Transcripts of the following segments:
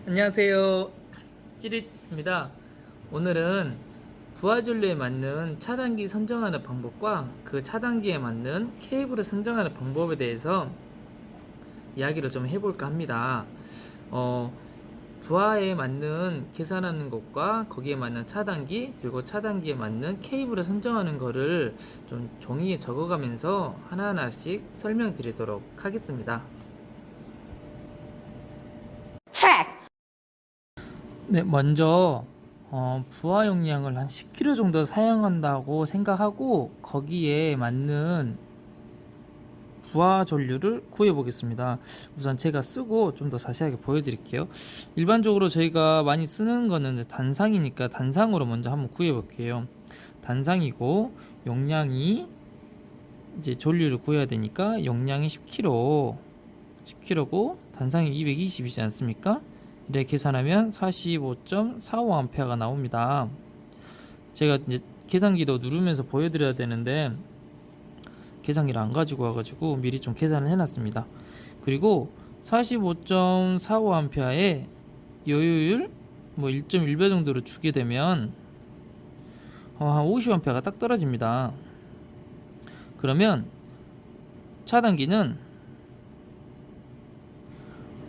안녕하세요. 찌릿입니다. 오늘은 부하전류에 맞는 차단기 선정하는 방법과 그 차단기에 맞는 케이블을 선정하는 방법에 대해서 이야기를 좀 해볼까 합니다. 부하에 맞는 계산하는 것과 거기에 맞는 차단기, 그리고 차단기에 맞는 케이블을 선정하는 거를 좀 종이에 적어가면서 하나하나씩 설명드리도록 하겠습니다. 네, 먼저 부하 용량을 한 10kg 정도 사용한다고 생각하고 거기에 맞는 부하 전류를 구해 보겠습니다. 우선 제가 쓰고 좀 더 자세하게 보여드릴게요. 일반적으로 저희가 많이 쓰는 거는 단상이니까 단상으로 먼저 한번 구해 볼게요. 단상이고 용량이 이제 전류를 구해야 되니까 용량이 10kg고 단상이 220이지 않습니까? 이렇게 계산하면 45.45A가 나옵니다. 제가 이제 계산기도 누르면서 보여드려야 되는데 계산기를 안 가지고 와가지고 미리 좀 계산을 해놨습니다. 그리고 45.45A에 여유율 뭐 1.1배 정도로 주게 되면 한 50A가 딱 떨어집니다. 그러면 차단기는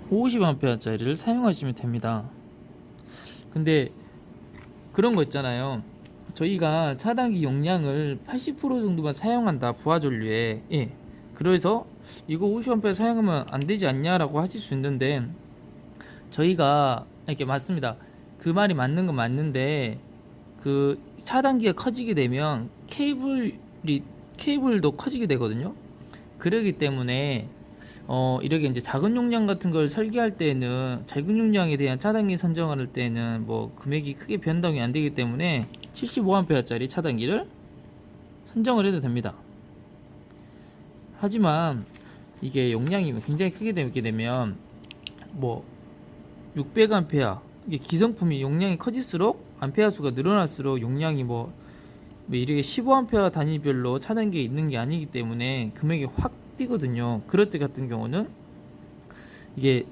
50A짜리를 사용하시면 됩니다. 근데 그런 거 있잖아요. 저희가 차단기 용량을 80% 정도만 사용한다, 부하전류에. 예. 그래서 이거 50A 사용하면 안 되지 않냐라고 하실 수 있는데, 저희가 이렇게 맞습니다. 그 말이 맞는 건 맞는데, 그 차단기가 커지게 되면 케이블도 커지게 되거든요. 그러기 때문에 이렇게 이제 작은 용량 같은 걸 설계할 때는 작은 용량에 대한 차단기 선정할 때는 뭐 금액이 크게 변동이 안 되기 때문에 75A짜리 차단기를 선정을 해도 됩니다. 하지만 이게 용량이 굉장히 크게 되게 되면 뭐 600A, 이게 기성품이 용량이 커질수록 암페어 수가 늘어날수록 용량이 뭐 이렇게 15A 단위별로 차단기에 있는 게 아니기 때문에 금액이 확 뛰거든요. 그럴 때 같은 경우는 이게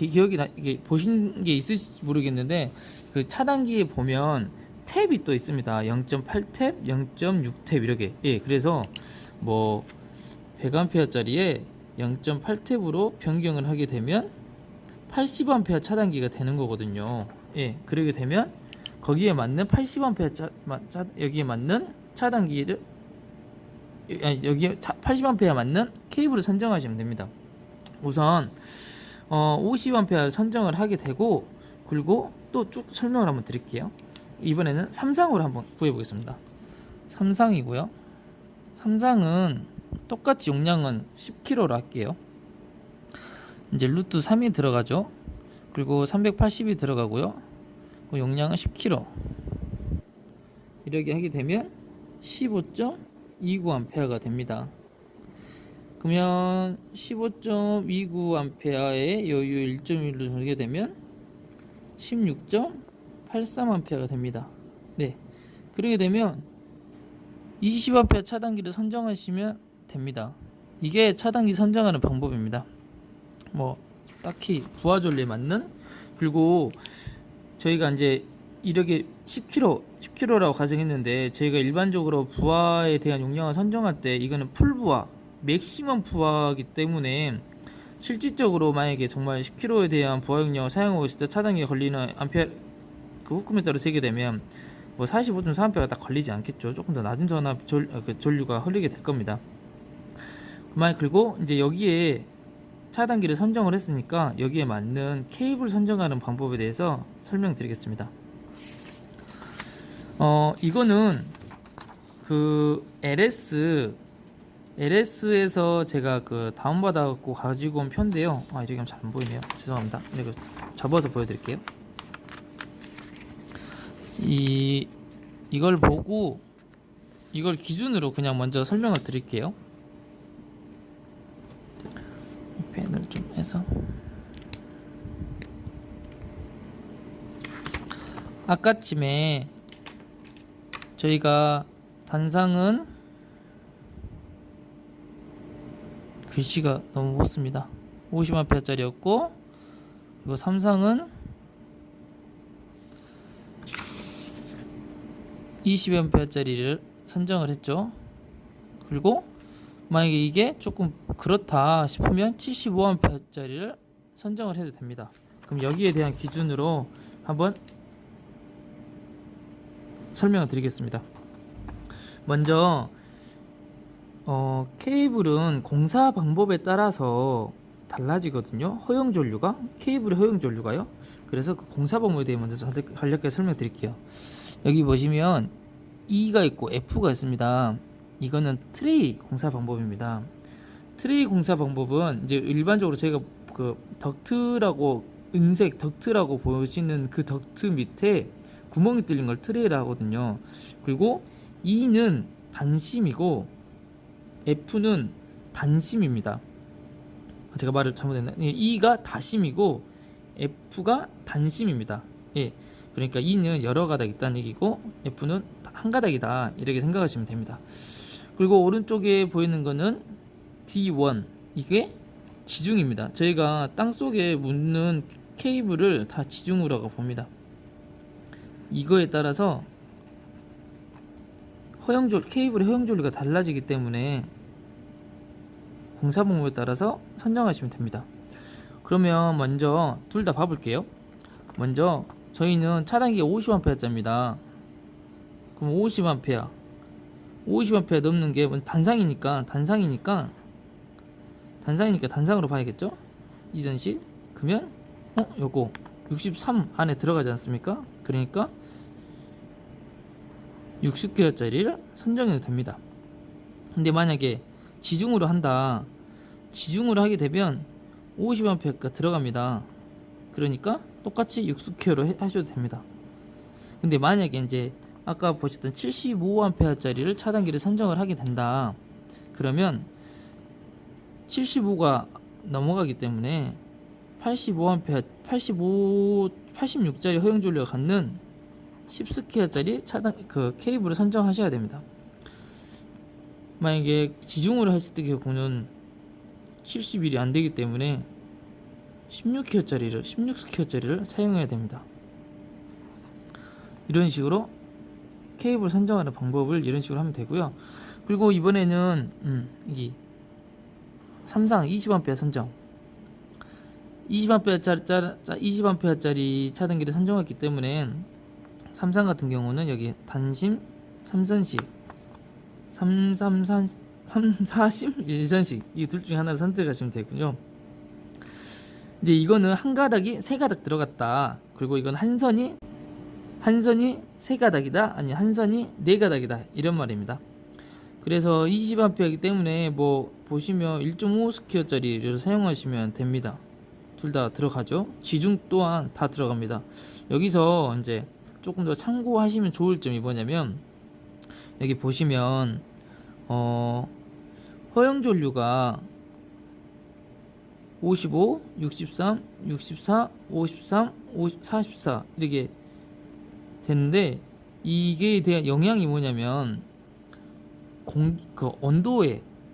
이게 보신 게 있을지 모르겠는데 그 차단기에 보면 탭이 또 있습니다. 0.8탭, 0.6탭 이렇게. 예, 그래서 뭐 100A짜리에 0.8탭으로 변경을 하게 되면 80A 차단기가 되는 거거든요. 예, 그러게 되면 거기에 맞는 80A 여기에 맞는 차단기를 여기에 80A에 맞는 케이블을 선정하시면 됩니다. 우선 50A 선정을 하게 되고, 그리고 또 쭉 설명을 한번 드릴게요. 이번에는 삼상으로 한번 구해 보겠습니다. 삼상이고요. 삼상은 똑같이 용량은 10kg로 할게요. 이제 루트 3이 들어가죠. 그리고 380이 들어가고요. 용량은 10kg. 이렇게 하게 되면 15.29A가 됩니다. 그러면 15.29A에 여유 1.1로 주게 되면 16.83A가 됩니다. 네. 그렇게 되면 20A 차단기를 선정하시면 됩니다. 이게 차단기 선정하는 방법입니다. 뭐 딱히 부하전류에 맞는, 그리고 저희가 이제 이렇게 10kg라고 가정했는데 저희가 일반적으로 부하에 대한 용량을 선정할 때 이거는 풀부하, 맥시멈 부하이기 때문에 실질적으로 만약에 정말 10kg에 대한 부하 용량을 사용하고 있을 때 차단기에 걸리는 암페어 그 후kum에 따라 세게 되면 뭐 45.4A가 딱 걸리지 않겠죠. 조금 더 낮은 전류가 흐르게 될 겁니다. 그리고 이제 여기에 차단기를 선정을 했으니까 여기에 맞는 케이블 선정하는 방법에 대해서 설명드리겠습니다. 이거는 그 LS에서 제가 그 다운받아갖고 가지고 온 편인데요. 이렇게 하면 잘 안 보이네요. 죄송합니다. 이거 접어서 보여드릴게요. 이걸 보고 이걸 기준으로 그냥 먼저 설명을 드릴게요. 펜을 좀 해서 아까쯤에 저희가 단상은 글씨가 너무 못습니다. 50A짜리였고 그리고 삼성은 20A짜리를 선정을 했죠. 그리고 만약에 이게 조금 그렇다 싶으면 75A짜리를 선정을 해도 됩니다. 그럼 여기에 대한 기준으로 한번 설명을 드리겠습니다. 먼저 케이블은 공사 방법에 따라서 달라지거든요. 허용 전류가, 케이블의 허용 전류가요. 그래서 그 공사 방법에 대해 먼저 간략하게 설명드릴게요. 여기 보시면 E가 있고 F가 있습니다. 이거는 트레이 공사 방법입니다. 트레이 공사 방법은 이제 일반적으로 저희가 그 덕트라고, 은색 덕트라고 보시는 그 덕트 밑에 구멍이 뚫린 걸 트레이라 하거든요. 그리고 E는 단심이고 F는 단심입니다. 제가 말을 잘못했나? E가 다심이고 F가 단심입니다. 예. 그러니까 E는 여러 가닥 있다는 얘기고 F는 한 가닥이다, 이렇게 생각하시면 됩니다. 그리고 오른쪽에 보이는 거는 D1, 이게 지중입니다. 저희가 땅속에 묻는 케이블을 다 지중으로 봅니다. 이거에 따라서 케이블의 허용 전류가 달라지기 때문에 공사 방법에 따라서 선정하시면 됩니다. 그러면 먼저 둘 다 봐볼게요. 먼저 저희는 차단기가 50A짜리입니다. 그럼 50A 넘는 게 단상이니까 단상으로 봐야겠죠? 이전식. 그러면 요거 63 안에 들어가지 않습니까? 그러니까 60개짜리를 선정해도 됩니다. 근데 만약에 지중으로 하게 되면 50A가 들어갑니다. 그러니까 똑같이 60K로 하셔도 됩니다. 근데 만약에 이제 아까 보셨던 75A짜리를 차단기를 선정을 하게 된다, 그러면 75가 넘어가기 때문에 86짜리 허용 전류가 갖는 10스퀘어짜리 케이블을 선정하셔야 됩니다. 만약에 지중으로 했을 때 경우는 71이 안 되기 때문에 16스퀘어짜리를 사용해야 됩니다. 이런 식으로 케이블 선정하는 방법을 이런 식으로 하면 되고요. 그리고 이번에는 이 삼상 20A 선정, 20A짜리 차단기를 선정했기 때문에 삼상 같은 경우는 여기 단심, 삼선식, 340, 1선식, 이 둘 중에 하나를 선택하시면 되고요. 이제 이거는 한 가닥이 세 가닥 들어갔다, 그리고 이건 한 선이 세 가닥이다, 아니 한 선이 네 가닥이다, 이런 말입니다. 그래서 20A이기 때문에 뭐 보시면 1.5스퀘어짜리를 사용하시면 됩니다. 둘 다 들어가죠. 지중 또한 다 들어갑니다. 여기서 이제 조금 더 참고하시면 좋을 점이 뭐냐면, 여기 보시면 허용 전류가 55, 63, 64, 53, 44 이렇게 되는데, 이게 대한 영향이 뭐냐면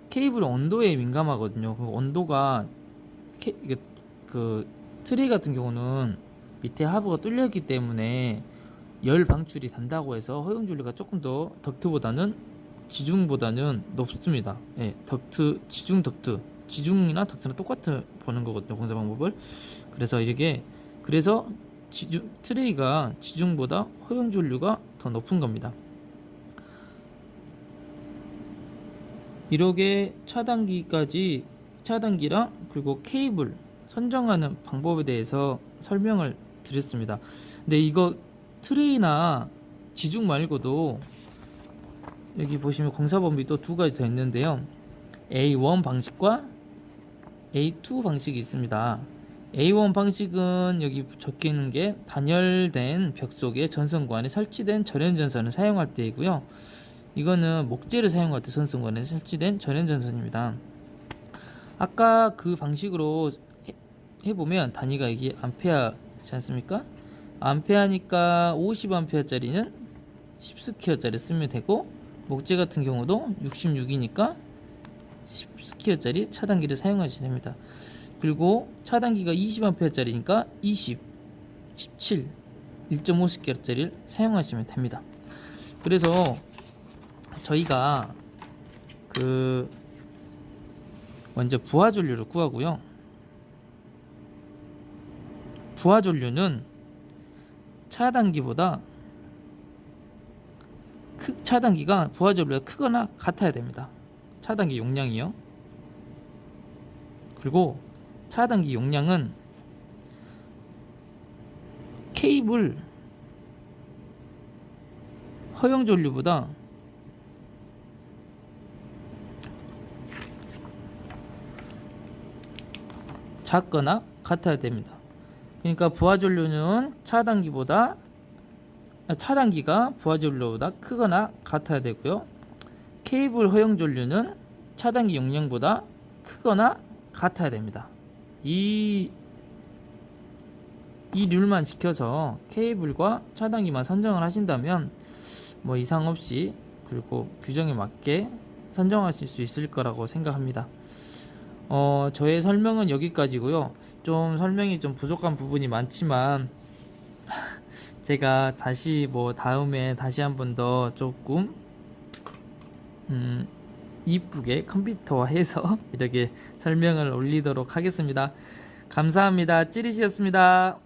케이블 온도에 민감하거든요. 그 온도가 그 트레이 같은 경우는 밑에 하부가 뚫렸기 때문에 열 방출이 된다고 해서 허용 전류가 조금 더 지중보다는 높습니다. 예, 지중이나 덕트랑 똑같은 보는 거거든요, 공사 방법을. 그래서 트레이가 지중보다 허용 전류가 더 높은 겁니다. 이렇게 차단기랑 그리고 케이블 선정하는 방법에 대해서 설명을 드렸습니다. 근데 이거 트레이나 지중 말고도 여기 보시면 공사 방법이 또 두 가지 더 있는데요. A1 방식과 A2 방식이 있습니다. A1 방식은 여기 적혀 있는 게 단열된 벽 속에 전선관에 설치된 전연전선을 사용할 때이고요. 이거는 목재를 사용할 때 전선관에 설치된 전연전선입니다. 아까 그 방식으로 해보면 단위가 이게 암페어지 않습니까? 암페어니까 50A짜리는 10스퀘어짜리 쓰면 되고, 목재 같은 경우도 66이니까 10스퀘어짜리 차단기를 사용하시면 됩니다. 그리고 차단기가 20A짜리니까 20, 17, 1.50개짜리를 사용하시면 됩니다. 그래서 저희가 먼저 부하전류를 구하고요. 부하전류는 차단기보다 차단기가 부하전류가 크거나 같아야 됩니다. 차단기 용량이요. 그리고 차단기 용량은 케이블 허용 전류보다 작거나 같아야 됩니다. 그러니까 부하전류는 차단기가 부하전류보다 크거나 같아야 되고요. 케이블 허용 전류는 차단기 용량보다 크거나 같아야 됩니다. 이 룰만 지켜서 케이블과 차단기만 선정을 하신다면 뭐 이상 없이 그리고 규정에 맞게 선정하실 수 있을 거라고 생각합니다. 저의 설명은 여기까지고요. 좀 설명이 좀 부족한 부분이 많지만 제가 다시 다음에 다시 한 번 더 조금 이쁘게 컴퓨터화해서 이렇게 설명을 올리도록 하겠습니다. 감사합니다. 찌릿이었습니다.